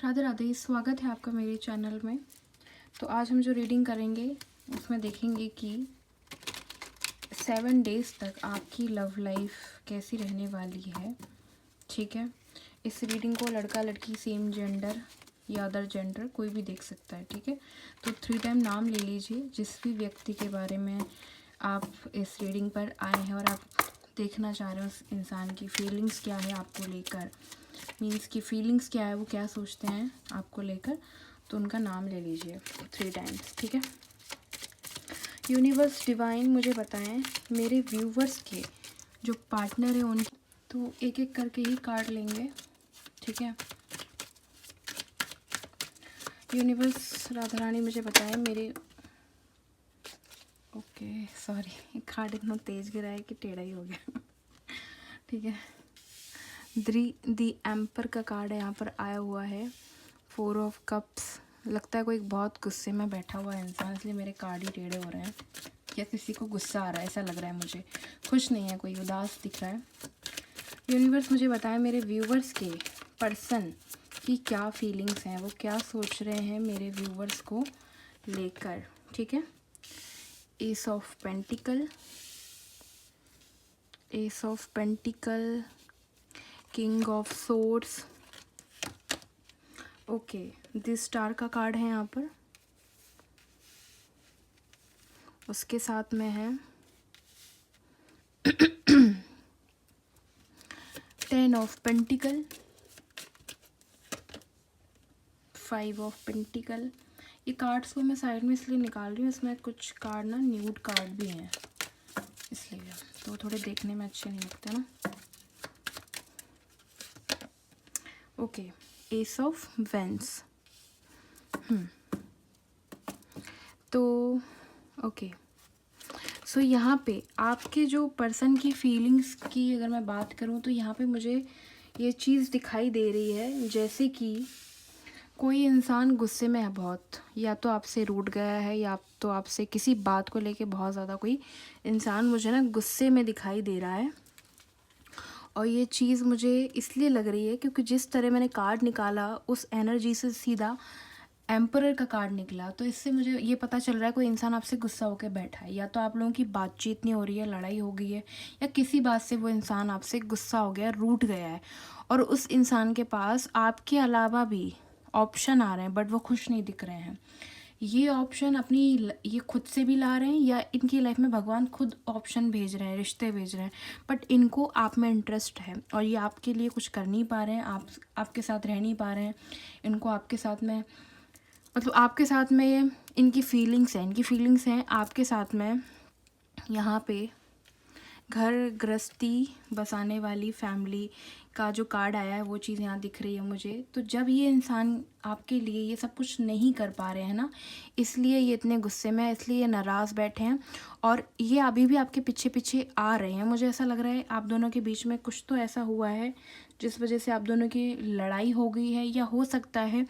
राधे राधे, स्वागत है आपका मेरे चैनल में। तो आज हम जो रीडिंग करेंगे उसमें देखेंगे कि 7 डेज़ तक आपकी लव लाइफ कैसी रहने वाली है। ठीक है, इस रीडिंग को लड़का लड़की सेम जेंडर या अदर जेंडर कोई भी देख सकता है। ठीक है, तो 3 टाइम नाम ले लीजिए जिस भी व्यक्ति के बारे में आप इस रीडिंग पर आए हैं और आप देखना चाह रहे हो उस इंसान की फीलिंग्स क्या है आपको लेकर, मीन्स की फीलिंग्स क्या है, वो क्या सोचते हैं आपको लेकर, तो उनका नाम ले लीजिए 3 टाइम्स। ठीक है, यूनिवर्स डिवाइन मुझे बताएं मेरे व्यूवर्स के जो पार्टनर है उनकी, तो एक एक करके ही कार्ड लेंगे। ठीक है, यूनिवर्स राधा रानी मुझे बताएं मेरे, ओके सॉरी कार्ड इतना तेज गिरा है कि टेढ़ा ही हो गया। ठीक है, दी एम्पर का कार्ड है यहाँ पर आया हुआ है। 4 ऑफ कप्स, लगता है कोई बहुत गुस्से में बैठा हुआ है इंसान, इसलिए मेरे कार्ड ही टेढ़े हो रहे हैं, या किसी को गुस्सा आ रहा है ऐसा लग रहा है मुझे, खुश नहीं है, कोई उदास दिख रहा है। यूनिवर्स मुझे बताएं मेरे व्यूवर्स के पर्सन की क्या फीलिंग्स हैं, वो क्या सोच रहे हैं मेरे व्यूवर्स को लेकर। ठीक है, S of pentacle, S of pentacle, king of swords, okay this star का कार्ड है यहाँ पर, उसके साथ में है 10 ऑफ पेंटिकल, 5 ऑफ पेंटिकल। ये कार्ड्स को मैं साइड में इसलिए निकाल रही हूँ, इसमें कुछ कार्ड ना न्यूड कार्ड भी हैं, इसलिए तो थोड़े देखने में अच्छे नहीं लगते ना। ओके, एस ऑफ वेंस। तो ओके, सो यहाँ पे आपके जो पर्सन की फीलिंग्स की अगर मैं बात करूँ तो यहाँ पे मुझे ये चीज़ दिखाई दे रही है जैसे कि कोई इंसान गुस्से में है बहुत, या तो आपसे रूठ गया है या तो आपसे किसी बात को लेके बहुत ज़्यादा कोई इंसान मुझे ना गुस्से में दिखाई दे रहा है। और ये चीज़ मुझे इसलिए लग रही है क्योंकि जिस तरह मैंने कार्ड निकाला उस एनर्जी से सीधा एम्परर का कार्ड निकला, तो इससे मुझे ये पता चल रहा है कोई इंसान आपसे गुस्सा होकर बैठा है, या तो आप लोगों की बातचीत नहीं हो रही है, लड़ाई हो गई है, या किसी बात से वो इंसान आपसे गुस्सा हो गया, रूठ गया है, और उस इंसान के पास आपके अलावा भी ऑप्शन आ रहे हैं बट वो खुश नहीं दिख रहे हैं। ये ऑप्शन अपनी ये खुद से भी ला रहे हैं या इनकी लाइफ में भगवान खुद ऑप्शन भेज रहे हैं, रिश्ते भेज रहे हैं, बट इनको आप में इंटरेस्ट है और ये आपके लिए कुछ कर नहीं पा रहे हैं, आपके साथ रह नहीं पा रहे हैं, इनको आपके साथ में मतलब आपके साथ में ये इनकी फीलिंग्स हैं आपके साथ में। यहाँ पे घर गृहस्थी बसाने वाली फैमिली का जो कार्ड आया है वो चीज़ यहाँ दिख रही है मुझे। तो जब ये इंसान आपके लिए ये सब कुछ नहीं कर पा रहे हैं ना, इसलिए ये इतने गुस्से में है, इसलिए ये नाराज़ बैठे हैं, और ये अभी भी आपके पीछे पीछे आ रहे हैं। मुझे ऐसा लग रहा है आप दोनों के बीच में कुछ तो ऐसा हुआ है जिस वजह से आप दोनों की लड़ाई हो गई है, या हो सकता है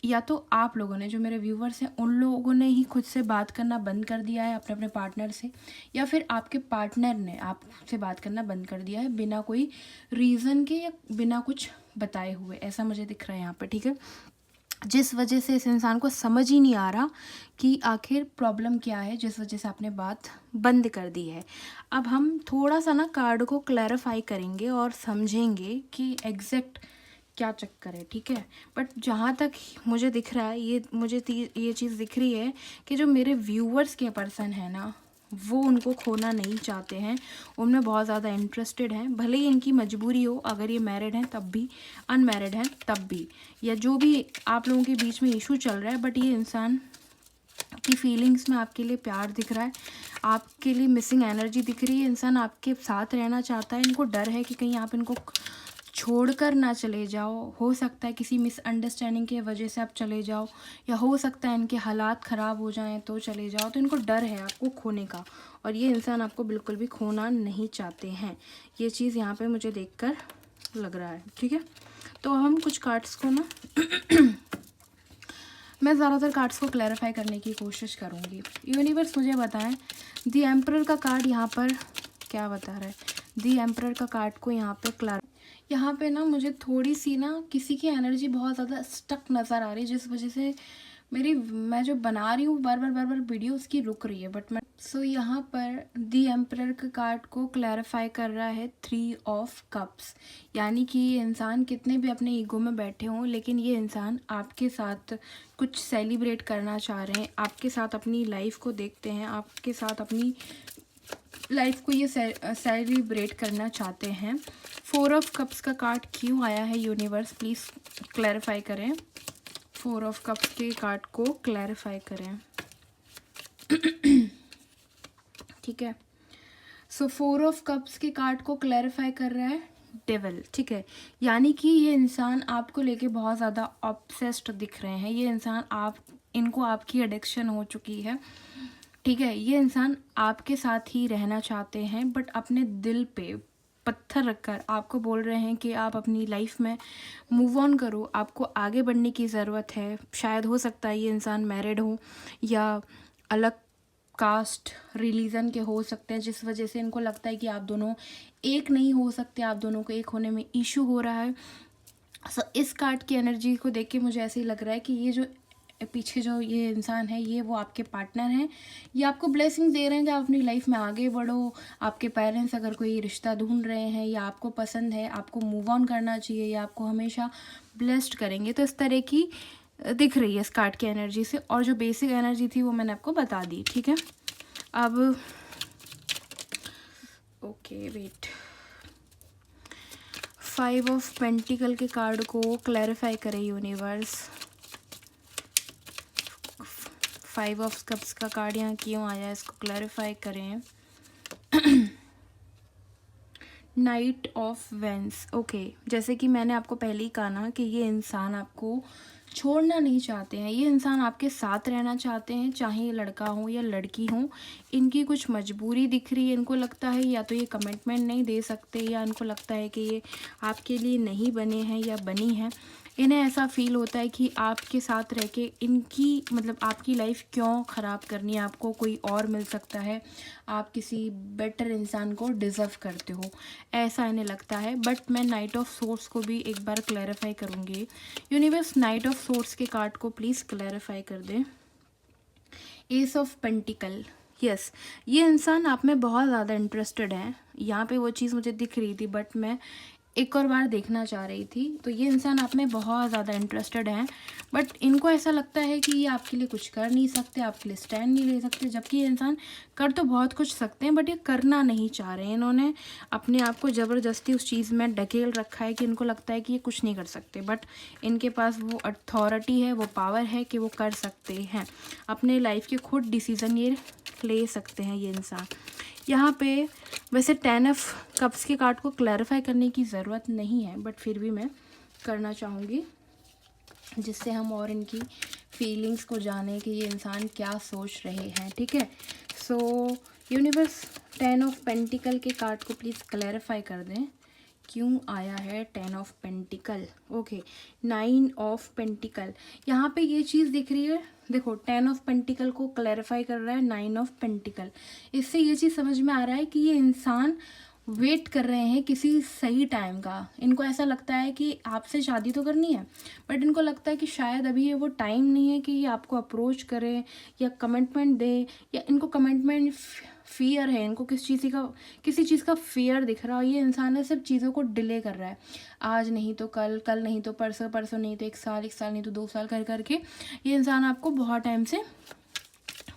या तो आप लोगों ने, जो मेरे व्यूवर्स हैं उन लोगों ने ही खुद से बात करना बंद कर दिया है अपने अपने पार्टनर से, या फिर आपके पार्टनर ने आपसे बात करना बंद कर दिया है बिना कोई रीज़न के या बिना कुछ बताए हुए, ऐसा मुझे दिख रहा है यहाँ पर। ठीक है, जिस वजह से इस इंसान को समझ ही नहीं आ रहा कि आखिर प्रॉब्लम क्या है जिस वजह से आपने बात बंद कर दी है। अब हम थोड़ा सा ना कार्ड को क्लैरिफाई करेंगे और समझेंगे कि एग्जैक्ट क्या चक्कर है। ठीक है, बट जहाँ तक मुझे दिख रहा है ये चीज़ दिख रही है कि जो मेरे व्यूवर्स के पर्सन है ना, वो उनको खोना नहीं चाहते हैं, उनमें बहुत ज़्यादा इंटरेस्टेड हैं, भले ही इनकी मजबूरी हो, अगर ये मैरिड हैं तब भी, अनमैरिड हैं तब भी, या जो भी आप लोगों के बीच में इशू चल रहा है, बट ये इंसान की फीलिंग्स में आपके लिए प्यार दिख रहा है, आपके लिए मिसिंग एनर्जी दिख रही है, इंसान आपके साथ रहना चाहता है, इनको डर है कि कहीं आप इनको छोड़कर ना चले जाओ, हो सकता है किसी मिसअंडरस्टैंडिंग की वजह से आप चले जाओ, या हो सकता है इनके हालात ख़राब हो जाएं तो चले जाओ, तो इनको डर है आपको खोने का, और ये इंसान आपको बिल्कुल भी खोना नहीं चाहते हैं, ये चीज़ यहाँ पे मुझे देखकर लग रहा है। ठीक है, तो हम कुछ कार्ड्स को ना मैं ज़्यादातर कार्ड्स को क्लैरिफाई करने की कोशिश करूँगी। यूनिवर्स मुझे बताएं दी एम्परर का कार्ड यहाँ पर क्या बता रहा है, दी एम्परर का कार्ड को यहाँ पर यहाँ पे ना मुझे थोड़ी सी ना किसी की एनर्जी बहुत ज़्यादा स्टक नज़र आ रही है, जिस वजह से मैं जो बना रही हूँ बार बार वीडियो उसकी रुक रही है। बट मैं यहाँ पर दी एम्परर के कार्ड को क्लैरिफाई कर रहा है 3 ऑफ कप्स, यानी कि ये इंसान कितने भी अपने ईगो में बैठे हों, लेकिन ये इंसान आपके साथ कुछ सेलिब्रेट करना चाह रहे हैं, आपके साथ अपनी लाइफ को देखते हैं, आपके साथ अपनी लाइफ को ये सेलिब्रेट करना चाहते हैं। 4 ऑफ कप्स का कार्ड क्यों आया है यूनिवर्स, प्लीज़ क्लैरिफाई करें। 4 ऑफ कप्स के कार्ड को क्लैरिफाई करें। ठीक है, सो 4 ऑफ कप्स के कार्ड को क्लैरिफाई कर रहा है डेविल। ठीक है, यानी कि ये इंसान आपको लेके बहुत ज़्यादा ऑब्सेस्ड दिख रहे हैं। ये इंसान इनको आपकी एडिक्शन हो चुकी है। ठीक है, ये इंसान आपके साथ ही रहना चाहते हैं, बट अपने दिल पे पत्थर रखकर आपको बोल रहे हैं कि आप अपनी लाइफ में मूव ऑन करो, आपको आगे बढ़ने की ज़रूरत है। शायद हो सकता है ये इंसान मैरिड हो या अलग कास्ट रिलीजन के हो सकते हैं, जिस वजह से इनको लगता है कि आप दोनों एक नहीं हो सकते, आप दोनों को एक होने में इशू हो रहा है। सो इस कार्ड की एनर्जी को देख के मुझे ऐसे ही लग रहा है कि ये जो पीछे जो ये इंसान है ये वो आपके पार्टनर हैं। ये आपको ब्लेसिंग दे रहे हैं कि आप अपनी लाइफ में आगे बढ़ो। आपके पेरेंट्स अगर कोई रिश्ता ढूंढ रहे हैं या आपको पसंद है, आपको मूव ऑन करना चाहिए या आपको हमेशा ब्लेस्ड करेंगे, तो इस तरह की दिख रही है इस कार्ड की एनर्जी से। और जो बेसिक एनर्जी थी वो मैंने आपको बता दी। ठीक है, अब ओके वेट, 5 ऑफ पेंटिकल के कार्ड को क्लैरिफाई करें यूनिवर्स। 5 ऑफ कप्स का कार्ड यहाँ क्यों आया, इसको क्लैरिफाई करें। Night of veins. ओके, जैसे कि मैंने आपको पहले ही कहा ना कि ये इंसान आपको छोड़ना नहीं चाहते हैं, ये इंसान आपके साथ रहना चाहते हैं, चाहे ये लड़का हो या लड़की हो। इनकी कुछ मजबूरी दिख रही है, इनको लगता है या तो ये कमिटमेंट नहीं दे सकते, या इनको लगता है कि ये आपके लिए नहीं बने हैं या बनी हैं। इन्हें ऐसा फील होता है कि आपके साथ रह के इनकी मतलब आपकी लाइफ क्यों ख़राब करनी है, आपको कोई और मिल सकता है, आप किसी बेटर इंसान को डिज़र्व करते हो, ऐसा इन्हें लगता है। बट मैं नाइट ऑफ सोर्स को भी एक बार क्लैरिफाई करूँगी। यूनिवर्स नाइट ऑफ सोर्स के कार्ड को प्लीज़ क्लैरिफाई कर दें। S of pentacle. यस, ये इंसान आप में बहुत ज़्यादा इंटरेस्टेड है। यहाँ पे वो चीज़ मुझे दिख रही थी, बट मैं एक और बार देखना चाह रही थी। तो ये इंसान आप में बहुत ज़्यादा इंटरेस्टेड हैं, बट इनको ऐसा लगता है कि ये आपके लिए कुछ कर नहीं सकते, आपके लिए स्टैंड नहीं ले सकते। जबकि ये इंसान कर तो बहुत कुछ सकते हैं, बट ये करना नहीं चाह रहे हैं। इन्होंने अपने आप को ज़बरदस्ती उस चीज़ में ढकेल रखा है कि इनको लगता है कि ये कुछ नहीं कर सकते, बट इनके पास वो अथॉरिटी है, वो पावर है कि वो कर सकते हैं। अपने लाइफ के खुद डिसीज़न ये ले सकते हैं ये इंसान। यहाँ पे वैसे 10 ऑफ कप्स के कार्ड को क्लैरिफाई करने की ज़रूरत नहीं है, बट फिर भी मैं करना चाहूँगी, जिससे हम और इनकी फीलिंग्स को जाने कि ये इंसान क्या सोच रहे हैं। ठीक है, सो यूनिवर्स 10 ऑफ पेंटिकल के कार्ड को प्लीज़ क्लैरिफाई कर दें, क्यों आया है 10 of pentacle. Okay, 9 of pentacle. यहाँ पे ये चीज़ दिख रही है, देखो 10 ऑफ पेंटिकल को क्लैरिफाई कर रहा है 9 ऑफ पेंटिकल। इससे ये चीज़ समझ में आ रहा है कि ये इंसान वेट कर रहे हैं किसी सही टाइम का। इनको ऐसा लगता है कि आपसे शादी तो करनी है, बट इनको लगता है कि शायद अभी ये वो टाइम नहीं है कि ये आपको अप्रोच करें या कमिटमेंट दे, या इनको कमिटमेंट फियर है, इनको किसी चीज़ का फियर दिख रहा है। ये इंसान है सिर्फ चीज़ों को डिले कर रहा है, आज नहीं तो कल, कल नहीं तो परसों, परसों नहीं तो 1 साल, 1 साल नहीं तो 2 साल कर करके ये इंसान आपको बहुत टाइम से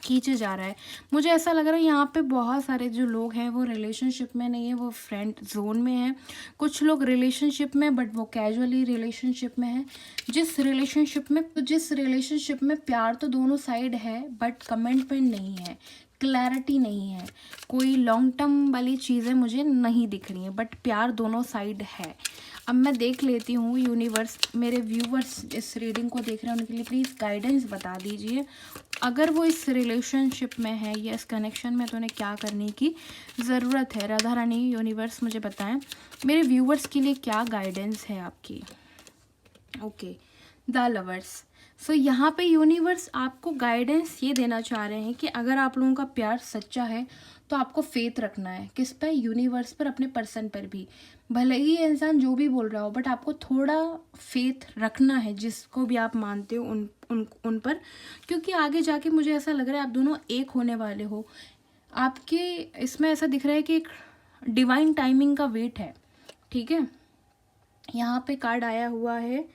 खींचे जा रहा है। मुझे ऐसा लग रहा है यहाँ पे बहुत सारे जो लोग हैं वो रिलेशनशिप में नहीं है, वो फ्रेंड जोन में है। कुछ लोग रिलेशनशिप में, बट वो कैजुअली रिलेशनशिप में है। जिस रिलेशनशिप में प्यार तो दोनों साइड है, बट कमिटमेंट नहीं है, क्लैरिटी नहीं है, कोई लॉन्ग टर्म वाली चीज़ें मुझे नहीं दिख रही हैं, बट प्यार दोनों साइड है। अब मैं देख लेती हूँ यूनिवर्स, मेरे व्यूवर्स इस रीडिंग को देख रहे हैं, उनके लिए प्लीज़ गाइडेंस बता दीजिए। अगर वो इस रिलेशनशिप में है या इस कनेक्शन में, तो उन्हें क्या करने की ज़रूरत है। राधा रानी यूनिवर्स मुझे बताएं, मेरे व्यूवर्स के लिए क्या गाइडेंस है आपकी। Okay, the lovers. सो यहाँ पे यूनिवर्स आपको गाइडेंस ये देना चाह रहे हैं कि अगर आप लोगों का प्यार सच्चा है तो आपको फेथ रखना है। किस पे? यूनिवर्स पर, अपने पर्सन पर भी। भले ही ये इंसान जो भी बोल रहा हो, बट आपको थोड़ा फेथ रखना है जिसको भी आप मानते हो उन पर, क्योंकि आगे जाके मुझे ऐसा लग रहा है आप दोनों एक होने वाले हो। आपके इसमें ऐसा दिख रहा है कि एक डिवाइन टाइमिंग का वेट है, ठीक है। यहाँ पे कार्ड आया हुआ है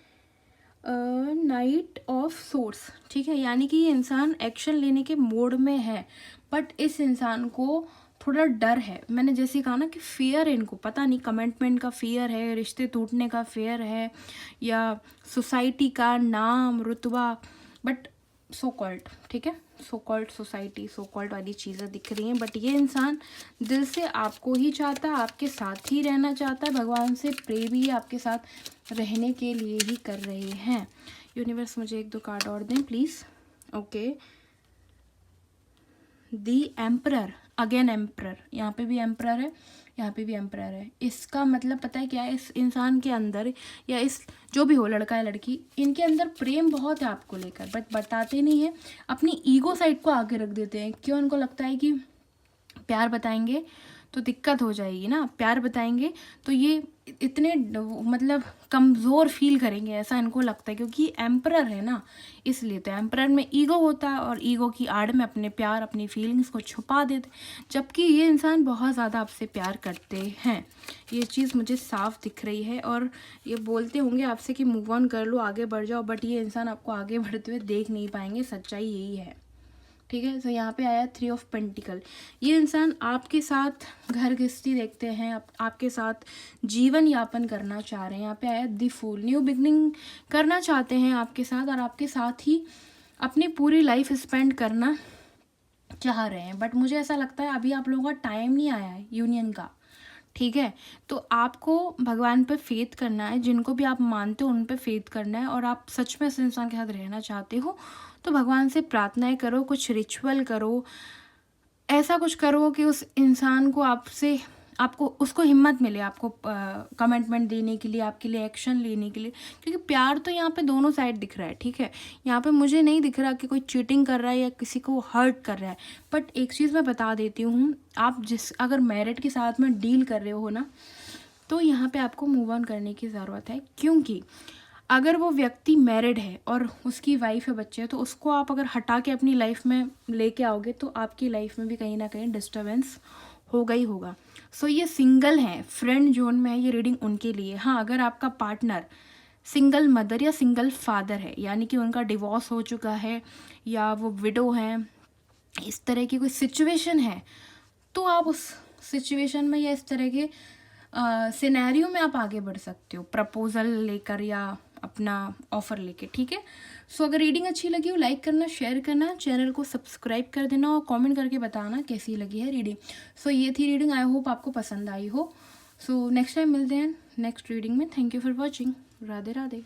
नाइट ऑफ सोर्स, ठीक है, यानी कि ये इंसान एक्शन लेने के मोड में है, बट इस इंसान को थोड़ा डर है। मैंने जैसे कहा ना कि फियर है, इनको पता नहीं कमिटमेंट का फियर है, रिश्ते टूटने का फियर है, या सोसाइटी का नाम रुतबा, बट सो कॉल्ड, ठीक है, so called society, so called वाली चीज़ें दिख रही हैं। बट ये इंसान दिल से आपको ही चाहता है, आपके साथ ही रहना चाहता है, भगवान से प्रे भी आपके साथ रहने के लिए ही कर रहे हैं। यूनिवर्स मुझे 1-2 कार्ड और दें please. Okay, the emperor, again emperor, यहाँ पे भी एम्परर है, यहाँ पे भी एम्परर है। इसका मतलब पता है क्या है, इस इंसान के अंदर, या इस जो भी हो, लड़का या लड़की, इनके अंदर प्रेम बहुत है आपको लेकर, बट बताते नहीं है, अपनी ईगो साइड को आगे रख देते हैं। क्यों? उनको लगता है कि प्यार बताएंगे तो दिक्कत हो जाएगी ना, प्यार बताएंगे तो ये इतने मतलब कमज़ोर फील करेंगे, ऐसा इनको लगता है, क्योंकि एम्परर है ना, इसलिए। तो एम्परर में ईगो होता है, और ईगो की आड़ में अपने प्यार, अपनी फीलिंग्स को छुपा देते, जबकि ये इंसान बहुत ज़्यादा आपसे प्यार करते हैं। ये चीज़ मुझे साफ दिख रही है, और ये बोलते होंगे आपसे कि मूव ऑन कर लो, आगे बढ़ जाओ, बट ये इंसान आपको आगे बढ़ते हुए देख नहीं पाएंगे, सच्चाई यही है, ठीक है। तो यहाँ पे आया 3 ऑफ पेंटिकल। ये इंसान आपके साथ घर गृहस्थी देखते हैं, आपके साथ जीवन यापन करना चाह रहे हैं। यहाँ पे आया द फूल, न्यू बिगनिंग करना चाहते हैं आपके साथ, और आपके साथ ही अपनी पूरी लाइफ स्पेंड करना चाह रहे हैं। बट मुझे ऐसा लगता है अभी आप लोगों का टाइम नहीं आया है यूनियन का, ठीक है। तो आपको भगवान पे फेथ करना है, जिनको भी आप मानते हो उन पे फेथ करना है, और आप सच में उस इंसान के साथ रहना चाहते हो तो भगवान से प्रार्थनाएं करो, कुछ रिचुअल करो, ऐसा कुछ करो कि उस इंसान को आपको उसको हिम्मत मिले, आपको कमिटमेंट देने के लिए, आपके लिए एक्शन लेने के लिए, क्योंकि प्यार तो यहाँ पे दोनों साइड दिख रहा है, ठीक है। यहाँ पे मुझे नहीं दिख रहा कि कोई चीटिंग कर रहा है या किसी को हर्ट कर रहा है। बट एक चीज़ मैं बता देती हूँ, आप अगर मैरिड के साथ में डील कर रहे हो ना, तो यहाँ पे आपको मूव ऑन करने की ज़रूरत है, क्योंकि अगर वो व्यक्ति मैरिड है और उसकी वाइफ है, बच्चे हैं, तो उसको आप अगर हटा के अपनी लाइफ में लेके आओगे तो आपकी लाइफ में भी कहीं ना कहीं डिस्टर्बेंस होगा ही होगा। सो ये सिंगल हैं, फ्रेंड जोन में है ये रीडिंग उनके लिए। हाँ, अगर आपका पार्टनर सिंगल मदर या सिंगल फादर है, यानी कि उनका डिवोर्स हो चुका है या वो विडो हैं, इस तरह की कोई सिचुएशन है, तो आप उस सिचुएशन में या इस तरह के सिनेरियो में आप आगे बढ़ सकते हो, प्रपोजल लेकर या अपना ऑफर लेके, ठीक है। सो अगर रीडिंग अच्छी लगी हो, लाइक करना, शेयर करना, चैनल को सब्सक्राइब कर देना, और कमेंट करके बताना कैसी लगी है रीडिंग। सो ये थी रीडिंग, आई होप आपको पसंद आई हो। सो नेक्स्ट टाइम मिलते हैं नेक्स्ट रीडिंग में। Thank you for watching. Radhe Radhe.